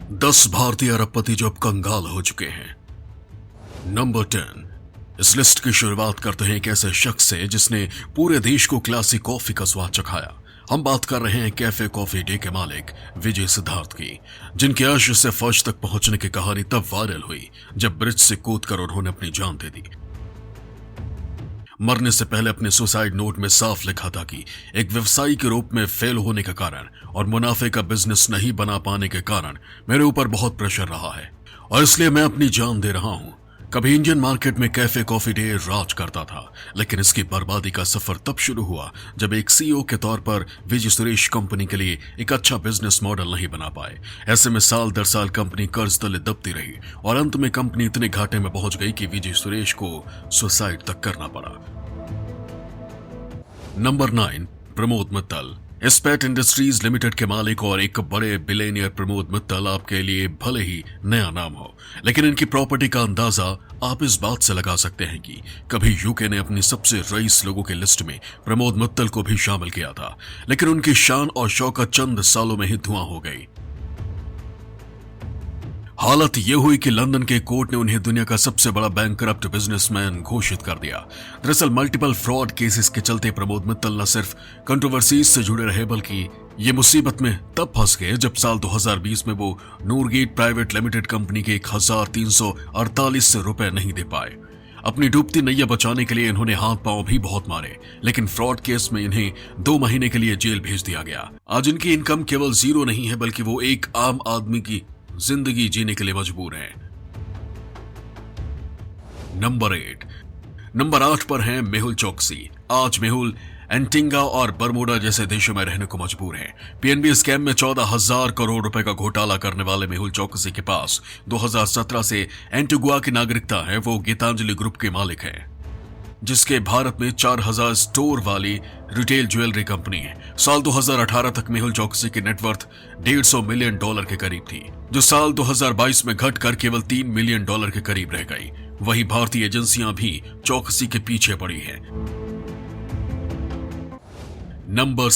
10 भारतीय अरबपति जो अब कंगाल हो चुके हैं। नंबर 10। इस लिस्ट की शुरुआत करते हैं एक ऐसे शख्स से जिसने पूरे देश को क्लासिक कॉफी का स्वाद चखाया। हम बात कर रहे हैं कैफे कॉफी डे के मालिक विजय सिद्धार्थ की, जिनके अर्श से फर्श तक पहुंचने की कहानी तब वायरल हुई जब ब्रिज से कूदकर उन्होंने अपनी जान दे दी। मरने से पहले अपने सुसाइड नोट में साफ लिखा था कि एक व्यवसायी के रूप में फेल होने के कारण और मुनाफे का बिजनेस नहीं बना पाने के कारण मेरे ऊपर बहुत प्रेशर रहा है और इसलिए मैं अपनी जान दे रहा हूं। कभी इंडियन मार्केट में कैफे कॉफी डे राज करता था, लेकिन इसकी बर्बादी का सफर तब शुरू हुआ जब एक सीईओ के तौर पर विजय सुरेश कंपनी के लिए एक अच्छा बिजनेस मॉडल नहीं बना पाए। ऐसे में साल दर साल कंपनी कर्ज तले दबती रही और अंत में कंपनी इतने घाटे में पहुंच गई कि विजय सुरेश को सुसाइड तक करना पड़ा। Number 9। Pramod Mittal. Ispat industries limited के मालिक और एक बड़े बिलियनियर प्रमोद मित्तल आपके लिए भले ही नया नाम हो, लेकिन इनकी प्रॉपर्टी का अंदाजा आप इस बात से लगा सकते हैं कि कभी यूके ने अपनी सबसे रईस लोगों के लिस्ट में प्रमोद मित्तल को भी शामिल किया था, लेकिन उनकी शान और शौकत चंद सालों में ही धुआं हो गई। हालत यह हुई कि लंदन के कोर्ट ने उन्हें दुनिया का सबसे बड़ा बैंकरप्ट बिजनेसमैन घोषित कर दिया। दरअसल मल्टीपल फ्रॉड केसेस के चलते प्रमोद मित्तल न सिर्फ कंट्रोवर्सीज से जुड़े रहे बल्कि ये मुसीबत में तब फंस गए जब साल 2020 में वो नूरगेट प्राइवेट लिमिटेड कंपनी के 1348 रुपए नहीं दे पाए। अपनी डूबती नैया बचाने के लिए इन्होंने हाथ पांव भी बहुत मारे, लेकिन फ्रॉड केस में इन्हें 2 महीने के लिए जेल भेज दिया गया। आज इनकी इनकम केवल 0 नहीं है, बल्कि वो एक आम आदमी की जिंदगी जीने के लिए मजबूर हैं। नंबर 8 पर हैं मेहुल चोकसी। आज मेहुल एंटीगा और बरमूडा जैसे देशों में रहने को मजबूर हैं। पीएनबी स्कैम में 14,000 करोड़ रुपए का घोटाला करने वाले मेहुल चोकसी के पास 2017 से एंटीगुआ की नागरिकता है। वो गीतांजलि ग्रुप के मालिक हैं, जिसके भारत में 4,000 स्टोर वाली रिटेल ज्वेलरी कंपनी है। साल 2018 तक मेहुल चोकसी की नेटवर्थ $150 मिलियन के करीब थी, जो साल 2022 में घटकर केवल $3 मिलियन के करीब रह गई। वही भारतीय एजेंसियां भी चोकसी के पीछे पड़ी हैं। नंबर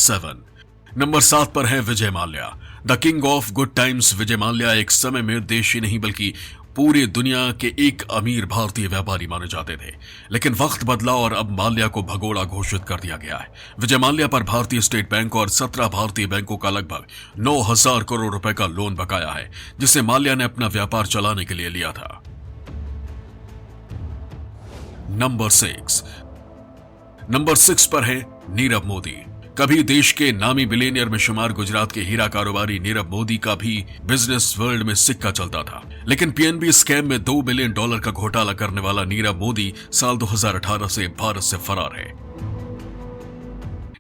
7 पर है Vijay Mallya. The king of good times Vijay Mallya एक समय में देश ही नहीं बल्कि पूरी दुनिया के एक अमीर भारतीय व्यापारी माने जाते थे, लेकिन वक्त बदला और अब माल्या को भगोड़ा घोषित कर दिया गया है। विजय माल्या पर भारतीय स्टेट बैंक और 17 भारतीय बैंकों का लगभग 9,000 करोड़ रुपए का लोन बकाया है, जिसे माल्या ने अपना व्यापार चलाने के लिए लिया था। नंबर 6 पर है नीरव मोदी। कभी देश के नामी बिलियनियर में शुमार गुजरात के हीरा कारोबारी नीरव मोदी का भी बिजनेस वर्ल्ड में सिक्का चलता था, लेकिन पीएनबी स्कैम में $2 बिलियन का घोटाला करने वाला नीरव मोदी साल 2018 से भारत से फरार है।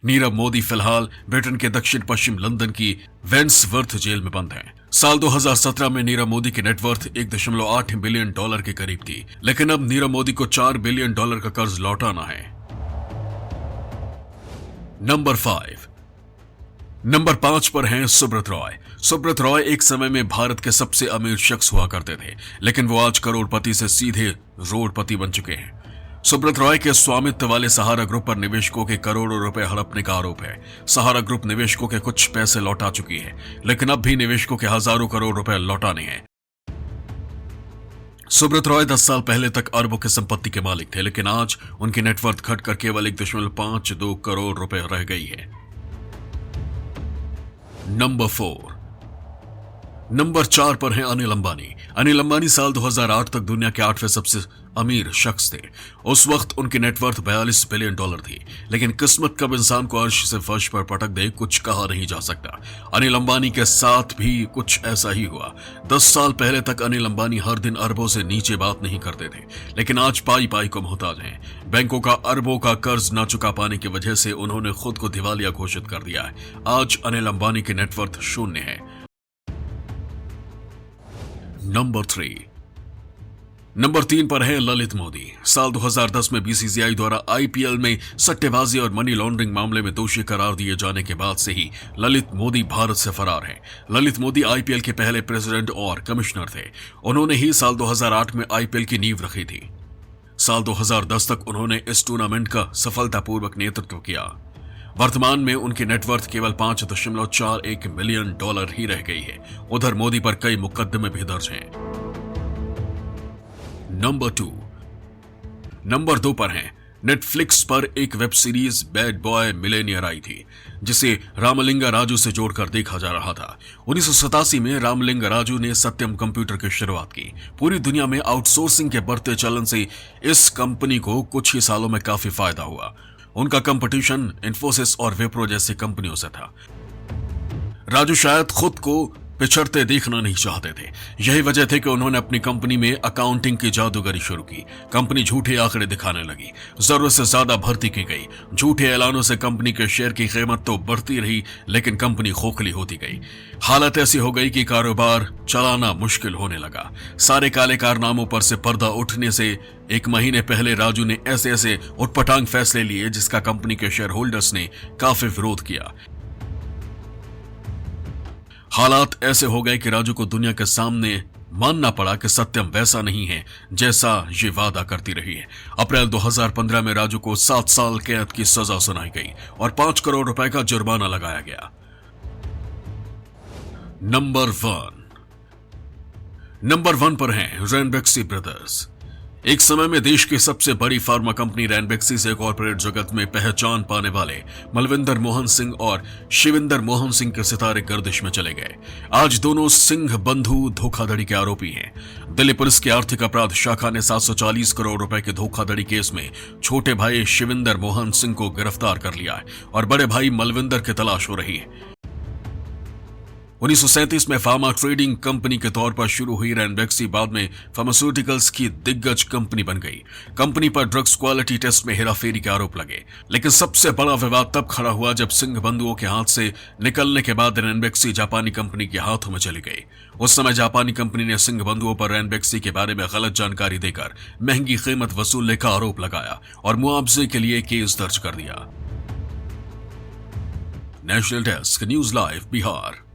नीरव मोदी फिलहाल ब्रिटेन के दक्षिण पश्चिम लंदन की वेंसवर्थ जेल में बंद हैं। साल 2017 में नीरव मोदी की नेटवर्थ $1.8 बिलियन के करीब थी, लेकिन अब नीरव मोदी को $4 बिलियन का कर्ज लौटाना है। नंबर 5 पर हैं सुब्रत रॉय। सुब्रत रॉय एक समय में भारत के सबसे अमीर शख्स हुआ करते थे, लेकिन वो आज करोड़पति से सीधे रोडपति बन चुके हैं। सुब्रत रॉय के स्वामित्व वाले सहारा ग्रुप पर निवेशकों के करोड़ों रुपए हड़पने का आरोप है। सहारा ग्रुप निवेशकों के कुछ पैसे लौटा चुकी है, लेकिन अब भी निवेशकों के हजारों करोड़ रुपए लौटाने हैं। सुब्रत रॉय 10 साल पहले तक अरबों की संपत्ति के मालिक थे, लेकिन आज उनकी नेटवर्थ घटकर केवल 1.52 करोड़ रुपए रह गई है। नंबर 4 पर हैं अनिल अंबानी। अनिल अंबानी साल 2008 तक दुनिया के 8वें सबसे अमीर शख्स थे। उस वक्त उनकी नेटवर्थ $42 बिलियन थी, लेकिन किस्मत कब इंसान को अर्श से फर्श पर पटक दे कुछ कहा नहीं जा सकता। अनिल अंबानी के साथ भी कुछ ऐसा ही हुआ। 10 साल पहले तक अनिल अंबानी हर दिन अरबों से नीचे बात नहीं करते थे, लेकिन आज पाई पाई को मोहताज हैं। बैंकों का अरबों का कर्ज न चुका पाने की वजह से उन्होंने खुद को दिवालिया घोषित कर दिया है। आज अनिल अंबानी की नेटवर्थ 0 है। नंबर 3 पर है ललित मोदी। साल 2010 में बीसीसीआई द्वारा आईपीएल में सट्टेबाजी और मनी लॉन्ड्रिंग मामले में दोषी करार दिए जाने के बाद से ही ललित मोदी भारत से फरार हैं। ललित मोदी आईपीएल के पहले प्रेसिडेंट और कमिश्नर थे। उन्होंने ही साल 2008 में आईपीएल की नींव रखी थी। साल 2010 तक उन्होंने इस टूर्नामेंट का सफलतापूर्वक नेतृत्व किया। वर्तमान में उनकी नेटवर्थ केवल $5.41 मिलियन ही रह गई है। उधर मोदी पर कई मुकदमे भी दर्ज हैं। नंबर 2 पर है नेटफ्लिक्स पर एक web series bad boy millionaire आई थी, जिसे रामलिंगा राजू से जोड़कर देखा जा रहा था। 1987 में रामलिंगा राजू ने सत्यम कंप्यूटर की शुरुआत की। पूरी दुनिया में आउटसोर्सिंग के बढ़ते चलन से इस कंपनी को कुछ ही सालों में काफी फायदा हुआ। उनका कंपटीशन इन्फोसिस और विप्रो जैसी कंपनियों से था। राजू शायद खुद को पिछड़ते देखना नहीं चाहते थे। यही वजह थी कि उन्होंने अपनी कंपनी में अकाउंटिंग की जादूगरी शुरू की। कंपनी झूठे आंकड़े दिखाने लगी, जरूरत से ज्यादा भर्ती की गई। झूठे ऐलानों से कंपनी के शेयर की कीमत तो बढ़ती रही, लेकिन कंपनी खोखली होती गई। हालत ऐसी हो गई कि कारोबार चलाना मुश्किल होने लगा। सारे काले कारनामों पर से पर्दा उठने से 1 महीने पहले राजू ने ऐसे उटपटांग फैसले लिए जिसका कंपनी के शेयर होल्डर्स ने काफी विरोध किया। हालात ऐसे हो गए कि राजू को दुनिया के सामने मानना पड़ा कि सत्यम वैसा नहीं है जैसा ये वादा करती रही है। अप्रैल 2015 में राजू को 7 साल कैद की सजा सुनाई गई और 5 करोड़ रुपए का जुर्माना लगाया गया। नंबर 1 पर हैं रैनबैक्सी ब्रदर्स। एक समय में देश की सबसे बड़ी फार्मा कंपनी रैनबैक्सी से कॉर्पोरेट जगत में पहचान पाने वाले मलविंदर मोहन सिंह और शिविंदर मोहन सिंह के सितारे गर्दिश में चले गए। आज दोनों सिंह बंधु धोखाधड़ी के आरोपी हैं। दिल्ली पुलिस की आर्थिक अपराध शाखा ने 740 करोड़ रुपए के धोखाधड़ी केस में छोटे भाई शिविंदर मोहन सिंह को गिरफ्तार कर लिया है और बड़े भाई मलविंदर की तलाश हो रही है। 1937 में फार्मा ट्रेडिंग कंपनी के तौर पर शुरू हुई रैनबैक्सी बाद में फार्मास्यूटिकल्स की दिग्गज कंपनी बन गई। कंपनी पर ड्रग्स क्वालिटी टेस्ट में हेराफेरी के आरोप लगे, लेकिन सबसे बड़ा विवाद तब खड़ा हुआ जब सिंह बंधुओं के हाथ से निकलने के बाद रैनबैक्सी जापानी कंपनी के हाथों में चली गई। उस समय जापानी कंपनी ने सिंह बंधुओं पर रैनबैक्सी के बारे में गलत जानकारी देकर महंगी कीमत वसूलने का आरोप लगाया और मुआवजे के लिए केस दर्ज कर दिया। National desk, news live, Bihar.